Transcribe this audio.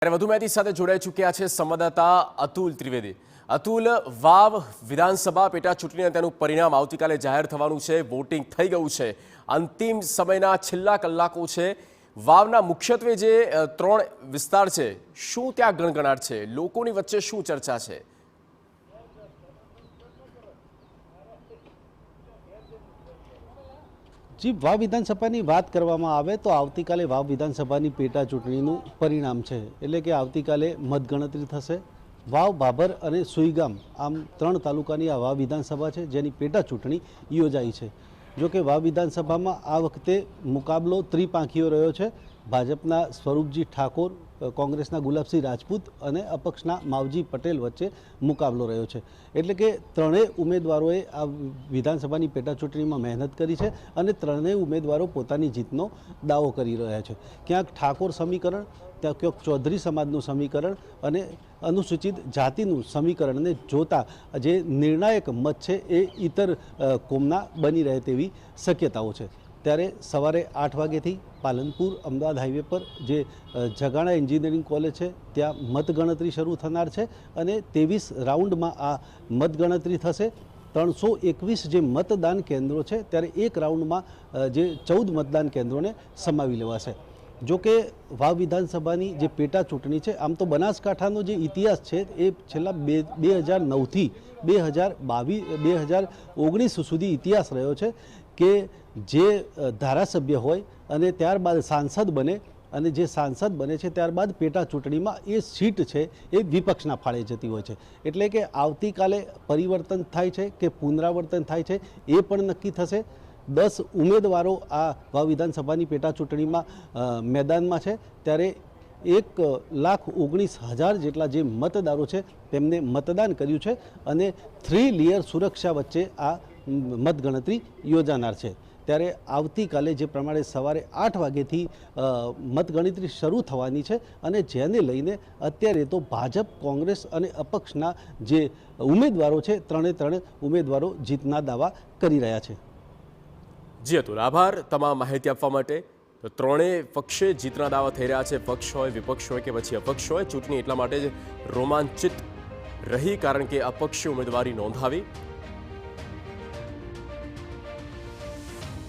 ત્યારે વધુ માહિતી સાથે જોડાઈ ચૂક્યા છે સંવાદદાતા અતુલ ત્રિવેદી। અતુલ, વાવ વિધાનસભા પેટા ચૂંટણીના તેનું પરિણામ આવતીકાલે જાહેર થવાનું છે। વોટિંગ થઈ ગયું છે, અંતિમ સમયના છેલ્લા કલાકો છે। વાવના મુખ્યત્વે જે 3 વિસ્તાર છે, શું ત્યાં ગણગણાટ છે? લોકોની વચ્ચે શું ચર્ચા છે? जी, वाव विधानसभाની વાત કરવામાં આવે તો આવતીકાલે વાવ વિધાનસભાની પેટા ચૂંટણીનું પરિણામ છે, એટલે કે આવતીકાલે મતગણતરી થશે। વાવ, ભાભર અને સુઈગામ આમ 3 તાલુકાની આ વાવ વિધાનસભા છે, જેની પેટા ચૂંટણી યોજાઈ છે। જો કે વાવ વિધાનસભામાં આ વખતે મુકાબલો ત્રિપાંખીયો રહ્યો છે। ભાજપના સ્વરૂપજી ઠાકોર, કોંગ્રેસના ગુલાબસિંહ રાજપૂત અને અપક્ષના માવજી પટેલ વચ્ચે મુકાબલો રહ્યો છે। એટલે કે ત્રણેય ઉમેદવારોએ આ વિધાનસભાની પેટા ચૂંટણીમાં મહેનત કરી છે અને ત્રણેય ઉમેદવારો પોતાની જીતનો દાવો કરી રહ્યા છે। ક્યાંક ઠાકોર સમીકરણ, ત્યાં ક્યાંક ચૌધરી સમાજનું સમીકરણ અને અનુસૂચિત જાતિનું સમીકરણને જોતા જે નિર્ણાયક મત છે એ ઇતર કોમના બની રહે તેવી શક્યતાઓ છે। ત્યારે સવારે 8 વાગ્યાથી પાલનપુર અમદાવાદ હાઈવે પર જે જગાણા એન્જિનિયરિંગ કોલેજ છે ત્યાં મતગણતરી શરૂ થનાર છે અને 23 રાઉન્ડમાં આ મતગણતરી થશે। 321 જે મતદાન કેન્દ્રો છે ત્યારે એક રાઉન્ડમાં જે 14 મતદાન કેન્દ્રોને સમાવી લેવાશે। જો કે વાવ વિધાનસભાની જે પેટા ચૂંટણી છે, આમ તો બનાસકાંઠાનો જે ઇતિહાસ છે એ છેલ્લા 2009થી 2019 સુધી ઇતિહાસ રહ્યો છે કે જે ધારાસભ્ય હોય અને ત્યારબાદ સાંસદ બને અને જે સાંસદ બને છે ત્યારબાદ પેટા ચૂંટણીમાં એ સીટ છે એ વિપક્ષના ફાળે જતી હોય છે। એટલે કે આવતીકાલે પરિવર્તન થાય છે કે પુનરાવર્તન થાય છે એ પણ નક્કી થશે। 10 ઉમેદવારો આ વાવ વિધાનસભાની પેટા ચૂંટણીમાં મેદાનમાં છે, ત્યારે 1,19,000 જેટલા જે મતદારો છે તેમને મતદાન કર્યું છે અને 3 લેયર સુરક્ષા વચ્ચે આ મતગણતરી યોજાનાર છે। ત્યારે આવતીકાલે જે પ્રમાણે સવારે 8 વાગ્યાથી મતગણતરી શરૂ થવાની છે અને જેને લઈને અત્યારે તો ભાજપ, કોંગ્રેસ અને અપક્ષના જે ઉમેદવારો છે ત્રણે ઉમેદવારો જીતના દાવા કરી રહ્યા છે। જી અતુલ, આભાર તમામ માહિતી આપવા માટે। તો ત્રણેય પક્ષે જીતના દાવા થઈ રહ્યા છે, પક્ષ હોય, વિપક્ષ હોય કે પછી અપક્ષ હોય। ચૂંટણી એટલા માટે જ રોમાંચિત રહી કારણ કે અપક્ષે ઉમેદવારી નોંધાવી